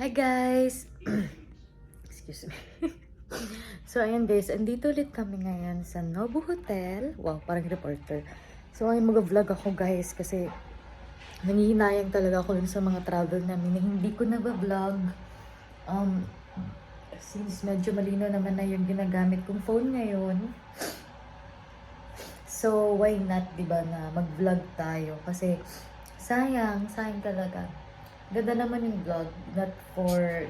Hi guys! Excuse me. So ayan guys, andito ulit kami ngayon sa Nobu Hotel. Wow, parang reporter. So ngayon mag-vlog ako guys kasi nangihinayang talaga ako dun sa mga travel namin na hindi ko na-vlog. Since medyo malino naman na yung ginagamit kong phone ngayon. So why not, diba, na mag-vlog tayo? Kasi sayang talaga. Ganda naman yung vlog, not for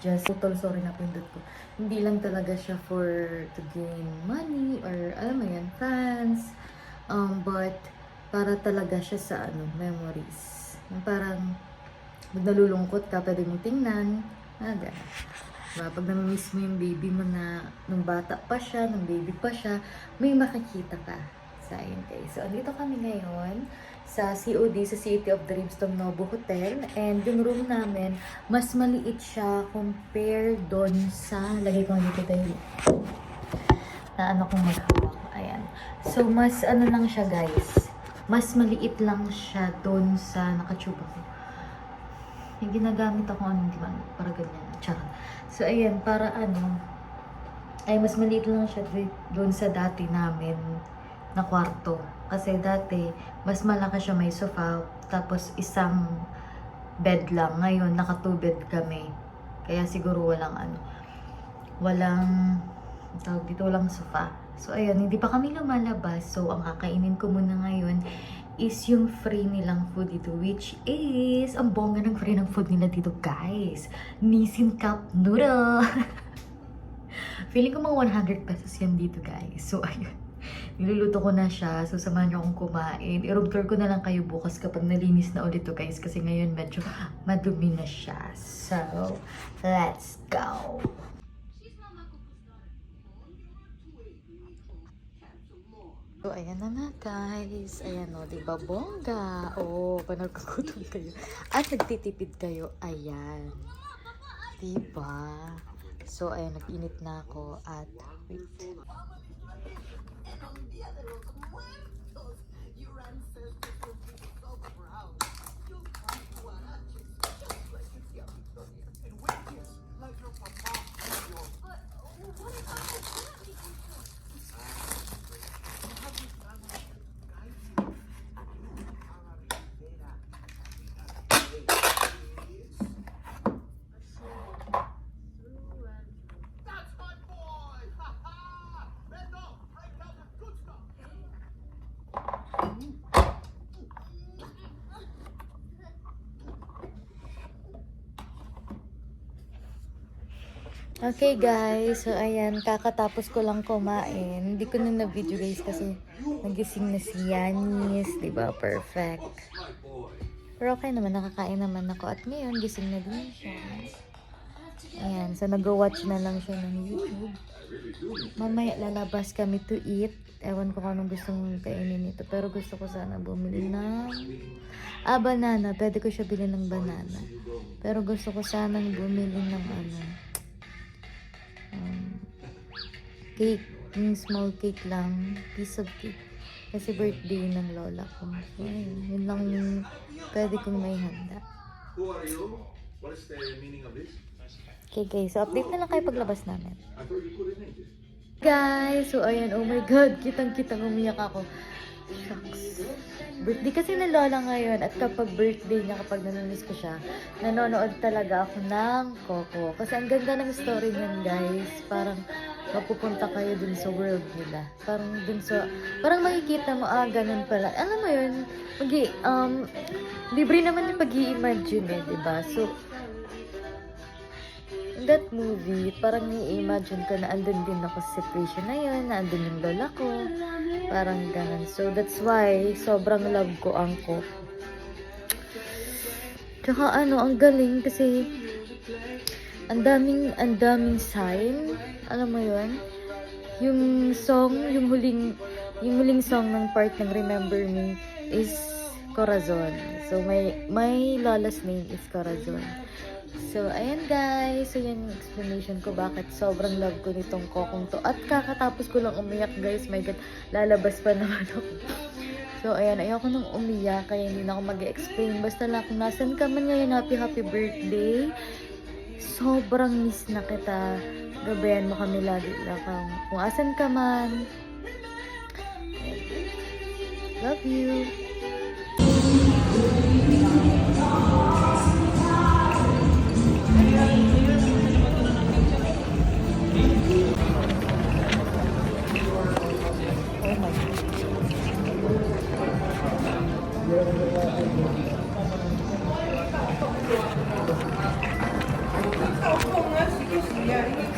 just total, sorry na pindot ko. Hindi lang talaga siya for to gain money or alam mo yan, fans. But para talaga siya sa memories. Yung parang pag nalulungkot ka, pwede mong tingnan. Gano'n. Diba? Pag namimiss mo yung baby mo na nung bata pa siya, nung baby pa siya, may makikita ka. So, ayun guys. So, andito kami ngayon sa COD, sa City of Dreams, tong Nobu Hotel. And yung room namin, mas maliit siya compare doon sa, lagay ko dito tayo, na ano kong maghawak. Ayan. So, mas ano lang siya guys. Mas maliit lang siya doon sa nakatsuba ko. Yung ginagamit ako, di ba? Para ganyan. Charot. So, ayan, para ay mas maliit lang siya doon sa dati namin na kwarto. Kasi dati, mas malaki siya, may sofa, tapos isang bed lang. Ngayon, naka 2 bed kami. Kaya siguro tawag dito, walang sofa. So, ayun, hindi pa kami lumalabas. So, ang kakainin ko muna ngayon is yung free nilang food dito, which is, ang bongga ng free ng food nila dito, guys. Nissin Cup Noodle. Feeling ko mga 100 pesos yan dito, guys. So, ayun. Niluluto ko na siya. So, samahan niyo akong kumain. I-room tour ko na lang kayo bukas kapag nalinis na ulit to, guys. Kasi ngayon medyo madumi na siya. So, let's go! So, ayan na nga, guys. Ayan o, diba, bongga? O, pag nagkagutom kayo. At nagtitipid kayo, ayan. Diba? So, ayan, nag-init na ako at wait. Okay guys, so ayan, kakatapos ko lang kumain. Hindi ko na na-video guys kasi nagising na si Yanis, diba? Perfect. Pero okay naman, nakakain naman ako. At ngayon, gising na din siya. Ayan, so nag-watch na lang siya ng YouTube. Mamaya lalabas kami to eat. Ewan ko kung anong gustong kainin nito. Pero gusto ko sana bumili ng banana. Pwede ko siya bilhin ng banana. Pero gusto ko sanang bumili ng cake, yung small cake lang, piece of cake. Kasi birthday ng lola ko. So, yun lang yung pwede kong may handa. Who are you? What is the meaning of this? Okay guys, so update na lang kayo paglabas namin. Guys, so ayan, oh my god, kitang-kitang umiyak ako. Shucks. Birthday kasi ng lola ngayon at kapag birthday niya, kapag nanonood ko siya, nanonood talaga ako ng Coco. Kasi ang ganda ng story niyan guys, parang mapupunta kayo dun sa world nila. Parang makikita mo, ganun pala. Alam mo yun, libre naman yung pag-i-imagine diba? So, in that movie, parang i-imagine ko na andun din ako sa situation na yun, na andun yung lola ko. Parang ganun. So, that's why, sobrang love ko ang Coco. Tsaka ang galing kasi ang daming sign. Alam mo yun? Yung song, yung huling song ng part ng Remember Me is Corazon. So, my lola's name is Corazon. So, ayan guys. So, yan yung explanation ko bakit sobrang love ko nitong kokong to. At kakatapos ko lang umiyak guys. My God, lalabas pa naman ako. So, ayan, ayoko nung umiyak, kaya hindi na ako mag-explain. Basta lang, kung nasan ka man ngayon, happy birthday. Sobrang miss na kita. Gabayan mo kami lagi lang. Kung asan ka man. Love you. Oh my God.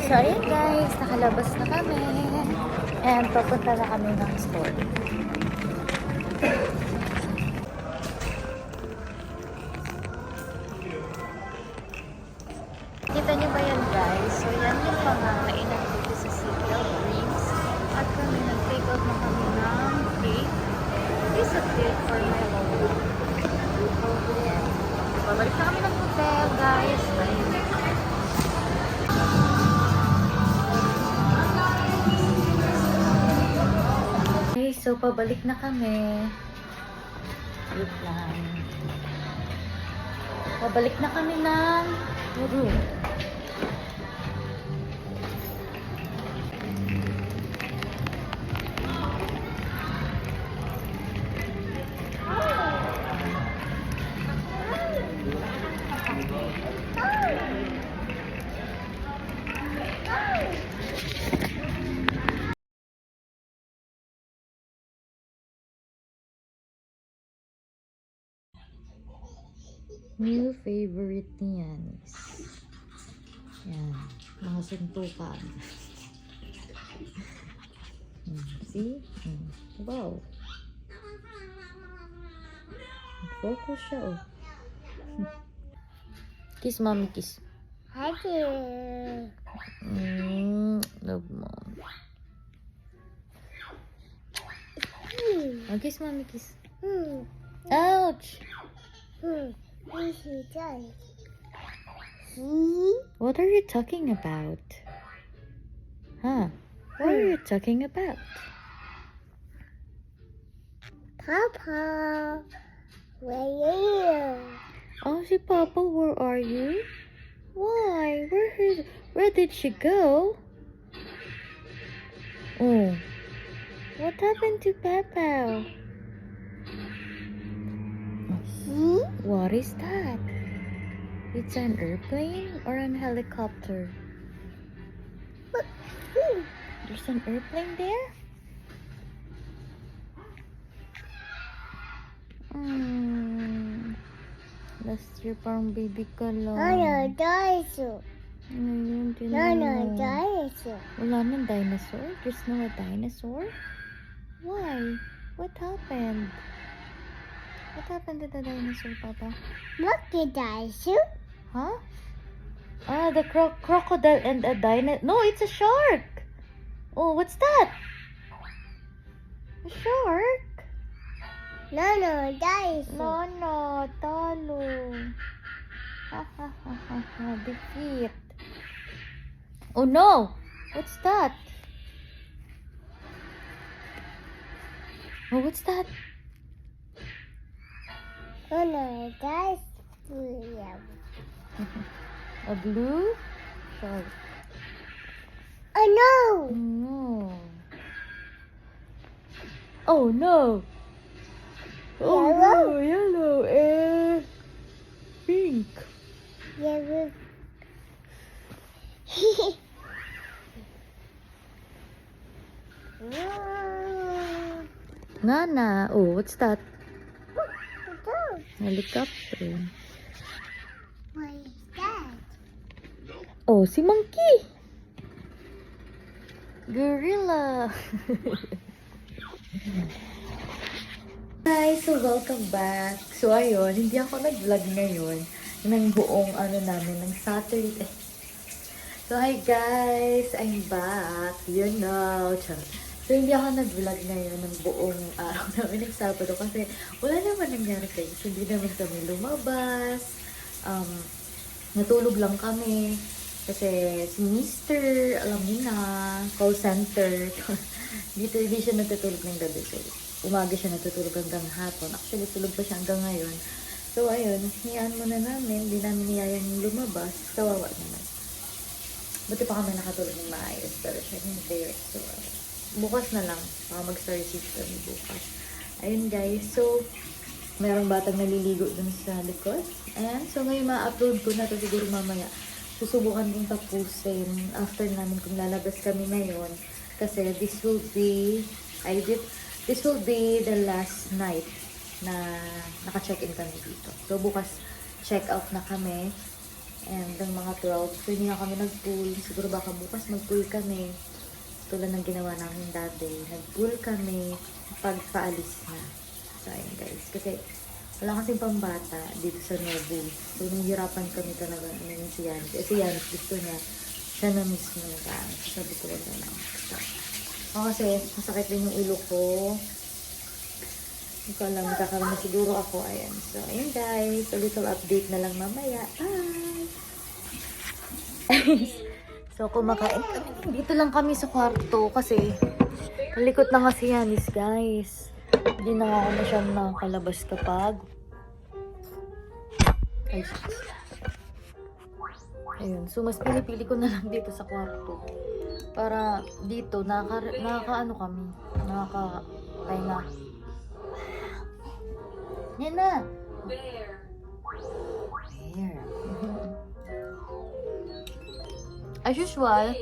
So, ayan guys, nakalabas na kami. And papunta na kami ng store. Kita niyo ba yan guys? So, yan yung mga kainan dito sa City of Dreams. At kami nag-take out na kami ng cake. Piece of cake for my mom. Babalik na kami ng hotel guys. Bye. Okay, so pabalik na kami. Wait lang. Pabalik na kami ng room. New favorite ni Yanis. Yan. Mga suntukan. See? Wow. Focus siya, oh. Kiss, mommy, kiss. Hi, Love mom. Oh, kiss, mommy, kiss. Ouch! What are you talking about? Huh? What are you talking about? Papa, where are you? Oh, si Papa, where are you? Why? Where did she go? Oh, what happened to Papa? What is that? It's an airplane or an helicopter? There's an airplane there? Last year parang baby ka lang. Nana, dinosaur. Ngayon, Nana, dinosaur. Wala nang dinosaur? There's no dinosaur? Why? What happened? What happened to the dinosaur, Papa? Look at dinosaur. Huh? Ah, the crocodile and a dinosaur. No, it's a shark. Oh, what's that? A shark? Nana, dinosaur. No, no, talo. Ha ha ha ha ha. Defeat. Oh no! What's that? Oh, what's that? Nana, dinosaur. A blue shark. Oh no! No. Oh no. Oh Yellow? no, yellow and pink. Yellow. Nana. Oh, what's that? Helicopter. What is that? Oh, si Monkey. Gorilla. Hi, so welcome back. So ayun, hindi ako nag-vlog ngayon ng buong namin ng Saturday. So hi guys, I'm back. You know. Charot. So hindi ako nag-vlog ngayon ng buong araw namin ng Sabado kasi wala naman nangyari guys. Hindi naman kami lumabas. Natulog lang kami. Kasi si Mr. alam niyo na, call center. Dito hindi siya natutulog ng gabi. So umaga siya natutulog hanggang hapon. Actually, tulog pa siya hanggang ngayon. So, ayun, hiyaan muna namin. Hindi namin niyayang lumabas. Kawawa naman. Buti pa kami nakatulog ng maayos. Pero siya hindi. So, bukas na lang. Baka mag-start kami bukas. Ayun guys. So, merong batang naliligo dun sa likod. Ayan. So, ngayon ma-upload ko na to siguro mamaya. Susubukan kong tapusin after namin kung lalabas kami ngayon. Kasi this will be the last night na naka-check-in kami dito. So, bukas check out na kami. And ang mga 12. So, hindi na kami nag-pool. Siguro baka bukas mag-pool kami. Tulad ng ginawa namin dati. Nag-pool kami pagpaalis na. So, ayun guys. Kasi wala kasing pambata dito sa Nobu. So, nahihirapan kami talaga. Si Yanis. Si Yanis gusto niya. Siya na mismo nag-ano. So, sabi ko wala lang. So, kasi masakit din yung ulo ko. Hindi ko alam, magkakaroon na siguro ako. Ayan. So, ayun guys. A little update na lang mamaya. Bye! So, kumakain kami. Dito lang kami sa kwarto kasi malikot na nga si Yanis, guys. Hindi na ako masyadong nakakalabas kapag ayun. So, mas pinipili ko na lang dito sa kwarto. Para dito, nakaka-ano kami. Nakaka-pahinga. Yan na. Bear. As usual,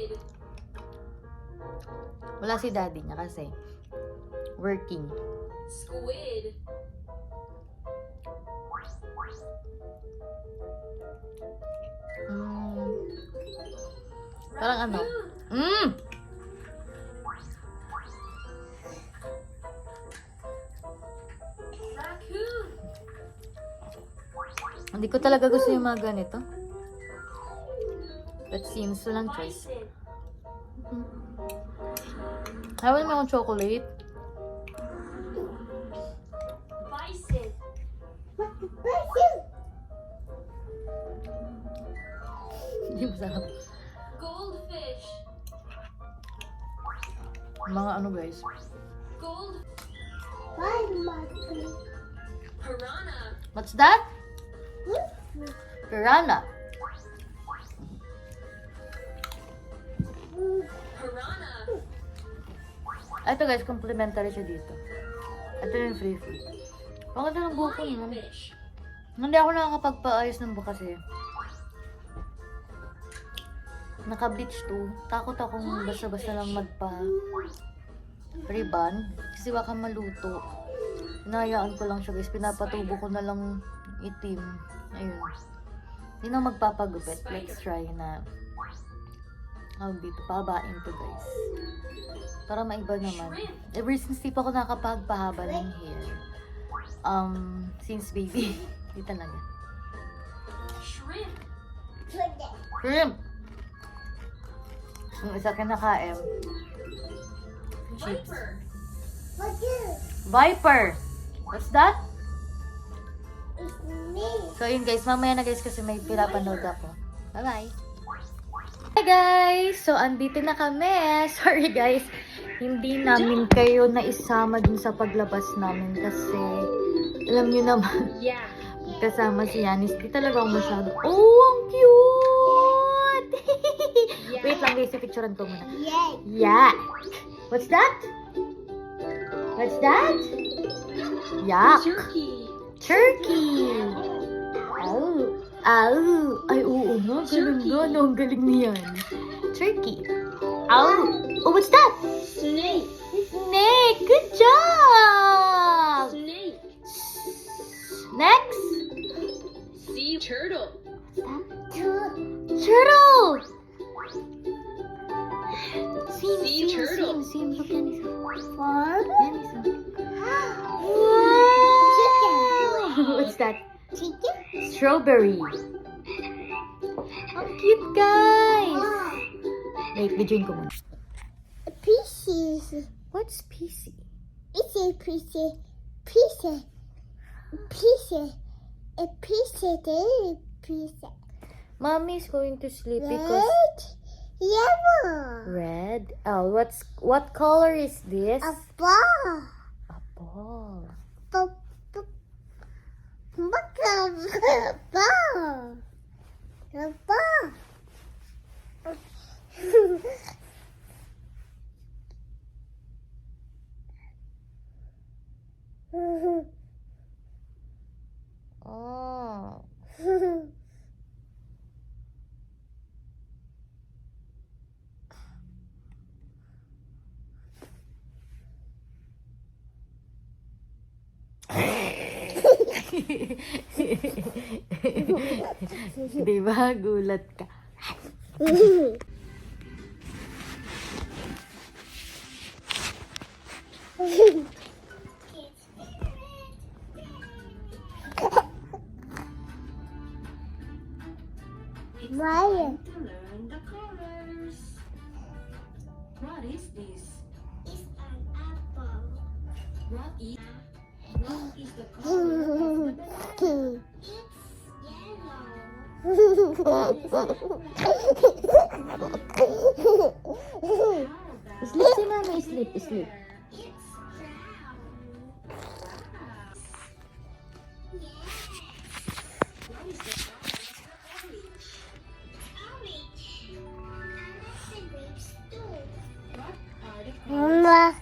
wala si daddy niya kasi working. Squid. Parang ano? Raccoon. Hindi ko talaga gusto yung mga ganito. But since walang choice. Bison. Ayaw naman akong chocolate. Bison. Hindi masarap. Goldfish. Mga ano guys. Gold. Why, Martin? Piranha. What's that? Piranha. Piranha. Ito guys, complimentary siya dito. Ito yung free food. Pagkata ng buko no? Lionfish. Hindi ako nakakapagpaayos ng buko kasi naka-bleach to. Takot akong basta-basta lang magpa-rebond kasi baka maluto. Hinahayaan ko lang siya guys. Pinapatubo ko na lang itim. Ayun. Hindi na magpapagupit. Let's try na dito. Pahabain to guys. Para maiba naman. Ever since di pa ako nakapagpahaba ng hair. Since baby. Di talaga. Shrimp. Shrimp! Yung isa kinakain. Chips. Viper. Viper! What's that? It's me. So yun guys, mamaya na guys kasi may pinapanood ako. Bye-bye! Hi guys! So andito na kami. Sorry guys, hindi namin kayo naisama dun sa paglabas namin kasi alam nyo naman, Yeah. kasama si Yanis. Di talaga ako masyado. Oh, ang cute! Wait lang guys, picturean ko muna. Yay. Yak! What's that? What's that? Yak! Turkey. Turkey! Oh! Oh! Ay, oo nga. Galing nga. No, ang galing niyan. Turkey. Oh! Oh, what's that? Snake. Snake! Good job! Snake. Next! Sea turtle. Turtle! Sea turtle. Same. Look, Yanis. Farm. Yanis. Wow! What's that? Chicken. Strawberry. Ang cute, guys! Wait, videoin ko muna. Pieces. What's PC? It's a piece. Piece. Piece. A piece. A piece. Mommy's going to sleep because Red. Yellow. red. Oh, what color is this? A ball. A ball. ball. Pop, pop. Baka, ba. Ba. Oh. Di ba? Gulat ka. Ryan. To learn the colors. What is this? It's an apple. What is the color of the Sleep si mami. Sleep, sleep. Mama.